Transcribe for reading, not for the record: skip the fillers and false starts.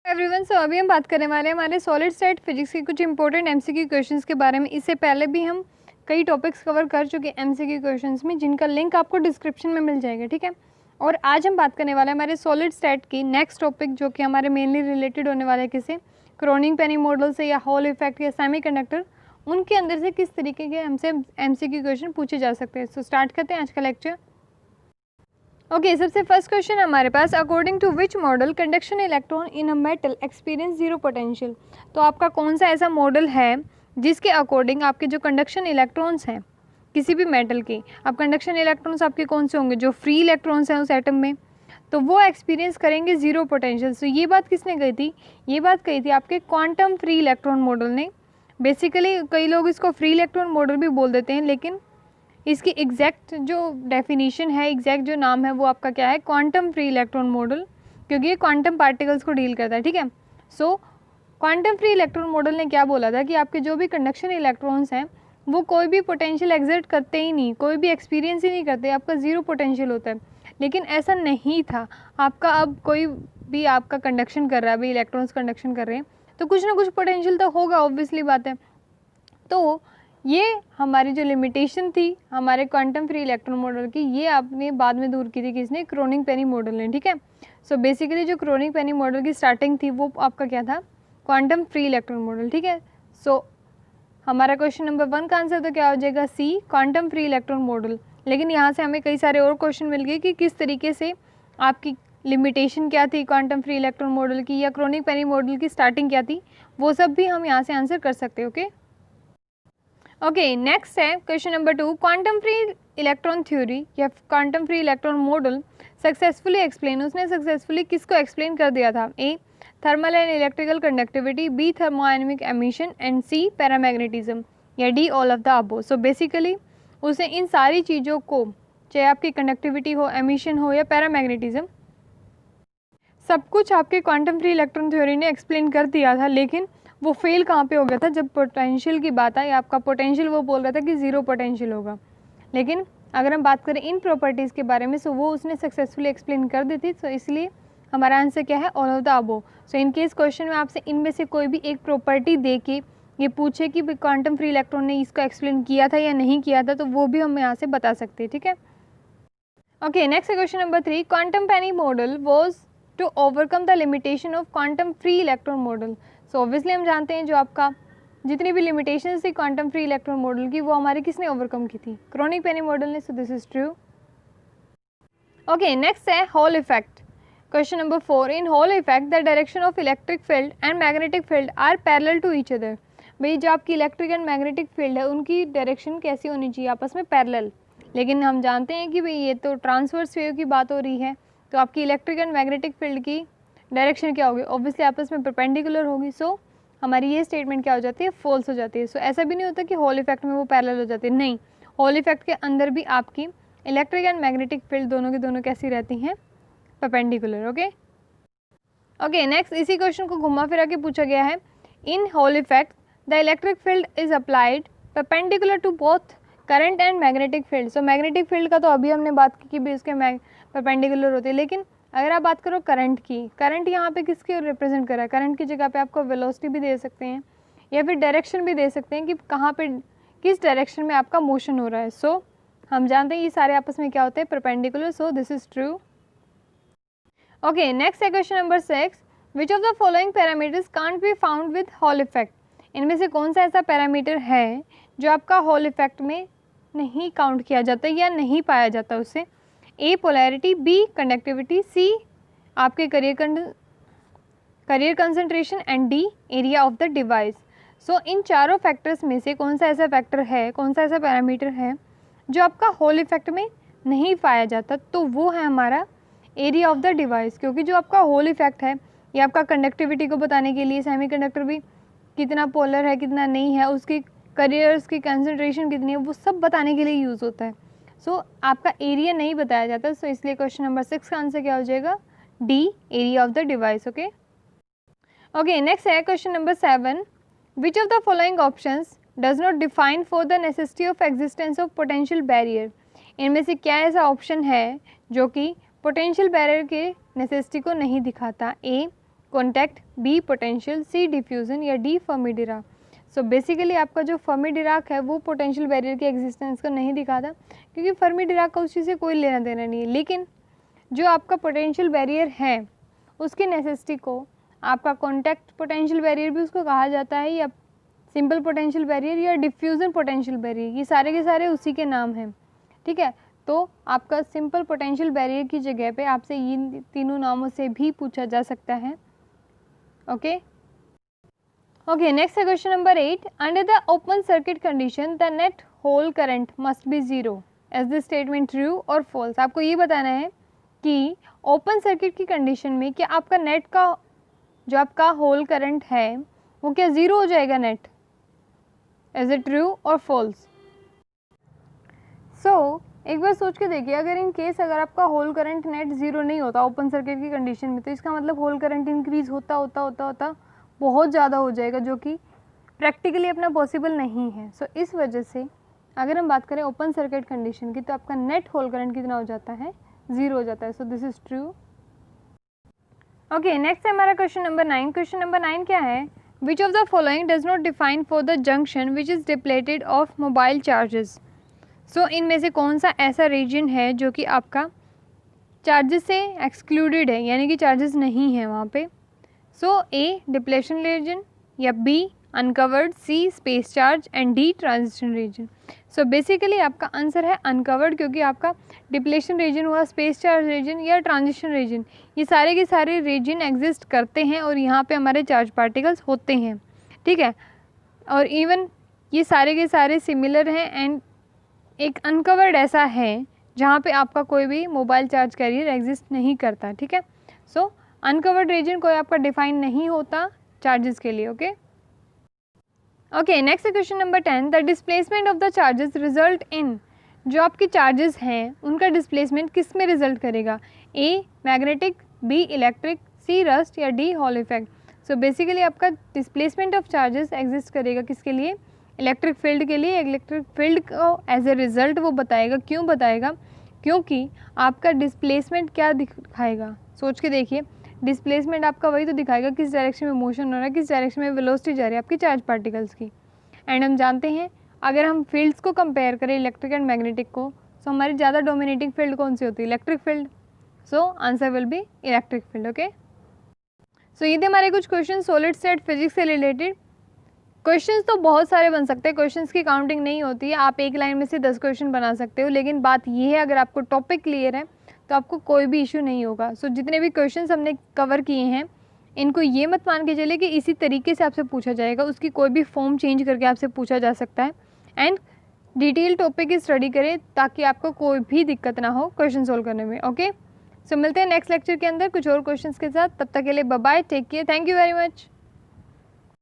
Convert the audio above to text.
Everyone, सो अभी हम बात करने वाले हैं हमारे सॉलिड स्टेट फिजिक्स के कुछ इंपॉर्टेंट एमसीक्यू क्वेश्चंस के बारे में। इससे पहले भी हम कई टॉपिक्स कवर कर चुके हैं एमसीक्यू क्वेश्चंस में, जिनका लिंक आपको डिस्क्रिप्शन में मिल जाएगा, ठीक है। और आज हम बात करने वाले हैं हमारे सॉलिड स्टेट की नेक्स्ट टॉपिक, जो कि हमारे मेनली रिलेटेड होने वाले हैं किसी क्रोनिंग पेनी मॉडल से या हॉल इफेक्ट या सेमीकंडक्टर, उनके अंदर से किस तरीके के हमसे एमसीक्यू क्वेश्चन पूछे जा सकते हैं। सो स्टार्ट करते हैं आज का लेक्चर। ओके, सबसे फर्स्ट क्वेश्चन हमारे पास, according to which model conduction electron in a metal experience zero potential. तो आपका कौन सा ऐसा मॉडल है जिसके अकॉर्डिंग आपके जो कंडक्शन इलेक्ट्रॉन्स हैं किसी भी मेटल के, अब कंडक्शन इलेक्ट्रॉन्स आपके कौन से होंगे, जो फ्री इलेक्ट्रॉन्स हैं उस एटम में, तो वो एक्सपीरियंस करेंगे जीरो पोटेंशियल। सो ये बात किसने कही थी? ये बात कही थी आपके क्वांटम फ्री इलेक्ट्रॉन मॉडल ने। बेसिकली कई लोग इसको फ्री इलेक्ट्रॉन मॉडल भी बोल देते हैं, लेकिन इसकी एग्जैक्ट जो डेफिनेशन है, एग्जैक्ट जो नाम है, वो आपका क्या है? क्वांटम फ्री इलेक्ट्रॉन मॉडल, क्योंकि ये क्वांटम पार्टिकल्स को डील करता है, ठीक है। सो क्वांटम फ्री इलेक्ट्रॉन मॉडल ने क्या बोला था कि आपके जो भी कंडक्शन इलेक्ट्रॉन्स हैं वो कोई भी पोटेंशियल एग्जर्ट करते ही नहीं, कोई भी एक्सपीरियंस ही नहीं करते, आपका ज़ीरो पोटेंशियल होता है। लेकिन ऐसा नहीं था आपका। अब कोई भी आपका कंडक्शन कर रहा है, अभी इलेक्ट्रॉन्स कंडक्शन कर रहे हैं, तो कुछ ना कुछ पोटेंशियल तो होगा, ऑब्वियसली बात है। तो ये हमारी जो लिमिटेशन थी हमारे क्वांटम फ्री इलेक्ट्रॉन मॉडल की, ये आपने बाद में दूर की थी किसने? क्रोनिग पेनी मॉडल ने, ठीक है। सो बेसिकली जो क्रोनिग पेनी मॉडल की स्टार्टिंग थी वो आपका क्या था? क्वांटम फ्री इलेक्ट्रॉन मॉडल, ठीक है। सो हमारा क्वेश्चन नंबर 1 का आंसर तो क्या हो जाएगा? सी, क्वांटम फ्री इलेक्ट्रॉन मॉडल। लेकिन यहाँ से हमें कई सारे और क्वेश्चन मिल गए कि किस तरीके से आपकी लिमिटेशन क्या थी क्वांटम फ्री इलेक्ट्रॉन मॉडल की, या क्रोनिग पेनी मॉडल की स्टार्टिंग क्या थी, वो सब भी हम यहाँ से आंसर कर सकते हैं। ओके, नेक्स्ट है question number 2, quantum free electron theory या quantum free electron model successfully explain. उसने सक्सेसफुली किसको एक्सप्लेन कर दिया था? A, thermal and electrical conductivity, B, thermodynamic emission, and C, paramagnetism, या D, all of the above. So basically उसने इन सारी चीज़ों को, चाहे आपकी कंडक्टिविटी हो, एमिशन हो या पैरामैग्नेटिज्म, सब कुछ आपके क्वांटम फ्री इलेक्ट्रॉन थ्योरी ने एक्सप्लेन कर दिया था। लेकिन वो फेल कहाँ पे हो गया था? जब पोटेंशियल की बात आई, आपका पोटेंशियल वो बोल रहा था कि ज़ीरो पोटेंशियल होगा। लेकिन अगर हम बात करें इन प्रॉपर्टीज़ के बारे में, सो वो उसने सक्सेसफुली एक्सप्लेन कर दी थी। सो इसलिए हमारा आंसर क्या है? All of the above. So in case question में आपसे इनमें से कोई भी एक प्रॉपर्टी दे के ये पूछे कि क्वांटम फ्री इलेक्ट्रॉन ने इसको एक्सप्लेन किया था या नहीं किया था, तो वो भी हम यहाँ से बता सकते हैं, ठीक है। Okay, next question number 3, quantum penny model was to overcome the limitation of quantum free electron model. So obviously हम जानते हैं जो आपका जितनी भी लिमिटेशंस थी क्वांटम फ्री इलेक्ट्रॉन मॉडल की, वो हमारे किसने ओवरकम की थी? क्रोनिग पेनी मॉडल ने। So this is true. Okay, next है Hall effect. Question number 4, in Hall effect the direction of electric field and magnetic field are parallel to each other. भाई जो आपकी इलेक्ट्रिक एंड मैग्नेटिक फील्ड है उनकी direction कैसी होनी चाहिए? आपस में पैरेलल। लेकिन हम जानते हैं कि भाई ये तो ट्रांसवर्स वेव की बात हो रही है, तो आपकी इलेक्ट्रिक एंड मैग्नेटिक फील्ड की डायरेक्शन क्या होगी? ऑब्वियसली आपस में परपेंडिकुलर होगी। सो हमारी ये स्टेटमेंट क्या हो जाती है? फॉल्स हो जाती है। सो ऐसा भी नहीं होता कि हॉल इफेक्ट में वो पैरेलल हो जाती है, नहीं। हॉल इफेक्ट के अंदर भी आपकी इलेक्ट्रिक एंड मैग्नेटिक फील्ड दोनों की दोनों कैसी रहती हैं? परपेंडिकुलर। ओके, नेक्स्ट इसी क्वेश्चन को घुमा फिरा के पूछा गया है, in Hall effect the electric field is applied perpendicular to both current and magnetic field. So magnetic field का तो अभी हमने बात की कि भी उसके परपेंडिकुलर होती है, लेकिन अगर आप बात करो करंट की, करंट यहाँ पे किसके रिप्रेजेंट कर रहा है? करंट की जगह पे आपको वेलोसिटी भी दे सकते हैं या फिर डायरेक्शन भी दे सकते हैं कि कहाँ पे किस डायरेक्शन में आपका मोशन हो रहा है। सो हम जानते हैं ये सारे आपस में क्या होते हैं? Perpendicular. So this is true. Okay, next है question number 6, which of the following parameters can't be found with Hall effect. इनमें से कौन सा ऐसा पैरामीटर है जो आपका हॉल इफेक्ट में नहीं काउंट किया जाता या नहीं पाया जाता उससे? A, polarity, B, conductivity, C, आपके carrier concentration, and D, area of the device. So इन चारों फैक्टर्स में से कौन सा ऐसा फैक्टर है, कौन सा ऐसा पैरामीटर है जो आपका हॉल इफेक्ट में नहीं पाया जाता? तो वो है हमारा एरिया ऑफ द डिवाइस, क्योंकि जो आपका होल इफेक्ट है ये आपका कंडक्टिविटी को बताने के लिए, सेमीकंडक्टर भी कितना पोलर है कितना नहीं है, उसकी करियर्स की कंसंट्रेशन कितनी है, वो सब बताने के लिए यूज़ होता है। सो आपका एरिया नहीं बताया जाता। सो इसलिए क्वेश्चन नंबर 6 का आंसर क्या हो जाएगा? D, area of the device. Okay, next है question number 7, which of the following options does not define for the necessity of existence of potential barrier. इनमें से क्या ऐसा ऑप्शन है जो कि पोटेंशियल बैरियर के नेसेसिटी को नहीं दिखाता? ए, कॉन्टैक्ट, बी पोटेंशियल, सी डिफ्यूज़न या डी फर्मी डिराक। सो बेसिकली आपका जो फर्मी डिराक है वो पोटेंशियल बैरियर की एग्जिस्टेंस को नहीं दिखाता, क्योंकि फर्मी डिराक का उस चीज़ से कोई लेना देना नहीं है। लेकिन जो आपका पोटेंशियल बैरियर है उसकी नेसेसिटी को आपका कॉन्टैक्ट पोटेंशियल बैरियर भी उसको कहा जाता है, या सिंपल पोटेंशियल बैरियर या डिफ्यूज़न पोटेंशियल बैरियर, ये सारे के सारे उसी के नाम हैं। ठीक है, तो आपका सिंपल पोटेंशियल बैरियर की जगह पे आपसे इन तीनों नामों से भी पूछा जा सकता है। ओके ओके, नेक्स्ट है question number 8। Under the open circuit condition the net hole current must be zero, as the statement true और फॉल्स। आपको ये बताना है कि ओपन सर्किट की कंडीशन में क्या आपका नेट का जो आपका होल करंट है वो क्या ज़ीरो हो जाएगा नेट, एज ए ट्रू और फॉल्स। सो एक बार सोच के देखिए, अगर इन केस अगर आपका होल करंट नेट ज़ीरो नहीं होता ओपन सर्किट की कंडीशन में, तो इसका मतलब होल करंट इंक्रीज़ होता होता होता होता बहुत ज़्यादा हो जाएगा, जो कि प्रैक्टिकली अपना पॉसिबल नहीं है। सो इस वजह से अगर हम बात करें ओपन सर्किट कंडीशन की, तो आपका नेट होल करंट कितना हो जाता है, ज़ीरो हो जाता है। So this is true. Okay, next है हमारा क्वेश्चन नंबर 9। क्वेश्चन नंबर 9 क्या है, which of the following does not define for the junction which is depleted of mobile charges. So इनमें से कौन सा ऐसा रीजन है जो कि आपका चार्जेस से एक्सक्लूडेड है, यानी कि चार्जेस नहीं है वहाँ पे। सो ए डिप्लेशन रीजन, या B uncovered, C space charge and D transition region. So basically आपका आंसर है अनकवर्ड, क्योंकि आपका डिप्लेशन रीजन हुआ, स्पेस चार्ज रीजन या ट्रांजिशन रीजन, ये सारे के सारे रीजन एग्जिस्ट करते हैं और यहाँ पे हमारे चार्ज पार्टिकल्स होते हैं। ठीक है, और इवन ये सारे के सारे सिमिलर हैं, एंड एक अनकवर्ड ऐसा है जहाँ पे आपका कोई भी मोबाइल चार्ज कैरियर एग्जिस्ट नहीं करता। ठीक है, सो अनकवर्ड रीजन कोई आपका डिफाइन नहीं होता चार्जेस के लिए। Okay okay, next question number 10। The displacement of the charges result in, जो आपके चार्जेस हैं उनका डिस्प्लेसमेंट किस में रिजल्ट करेगा, A magnetic, B electric, C rust या D Hall effect. So basically आपका डिस्प्लेसमेंट ऑफ चार्जेस एग्जिस्ट करेगा किसके लिए, इलेक्ट्रिक फील्ड के लिए। इलेक्ट्रिक फील्ड को एज ए रिज़ल्ट वो बताएगा, क्यों बताएगा, क्योंकि आपका डिस्प्लेसमेंट क्या दिखाएगा, सोच के देखिए, डिस्प्लेसमेंट आपका वही तो दिखाएगा किस डायरेक्शन में मोशन हो रहा है, किस डायरेक्शन में वेलोसिटी जा रही है आपकी चार्ज पार्टिकल्स की। एंड हम जानते हैं अगर हम फील्ड्स को कंपेयर करें इलेक्ट्रिक एंड मैग्नेटिक को, तो हमारी ज़्यादा डोमिनेटिंग फील्ड कौन सी होती है, electric field. So answer will be electric field. Okay, so ये थे हमारे कुछ क्वेश्चन सॉलिड स्टेट फिजिक्स से रिलेटेड। क्वेश्चंस तो बहुत सारे बन सकते हैं, क्वेश्चंस की काउंटिंग नहीं होती है, आप एक लाइन में से 10 क्वेश्चन बना सकते हो, लेकिन बात ये है अगर आपको टॉपिक क्लियर है तो आपको कोई भी इशू नहीं होगा। सो जितने भी क्वेश्चंस हमने कवर किए हैं इनको ये मत मान के चले कि इसी तरीके से आपसे पूछा जाएगा, उसकी कोई भी फॉर्म चेंज करके आपसे पूछा जा सकता है। एंड डिटेल टॉपिक की स्टडी करें ताकि आपको कोई भी दिक्कत ना हो क्वेश्चन सोल्व करने में। ओके, सो मिलते हैं नेक्स्ट लेक्चर के अंदर कुछ और क्वेश्चंस के साथ, तब तक के लिए bye bye, take care, thank you very much.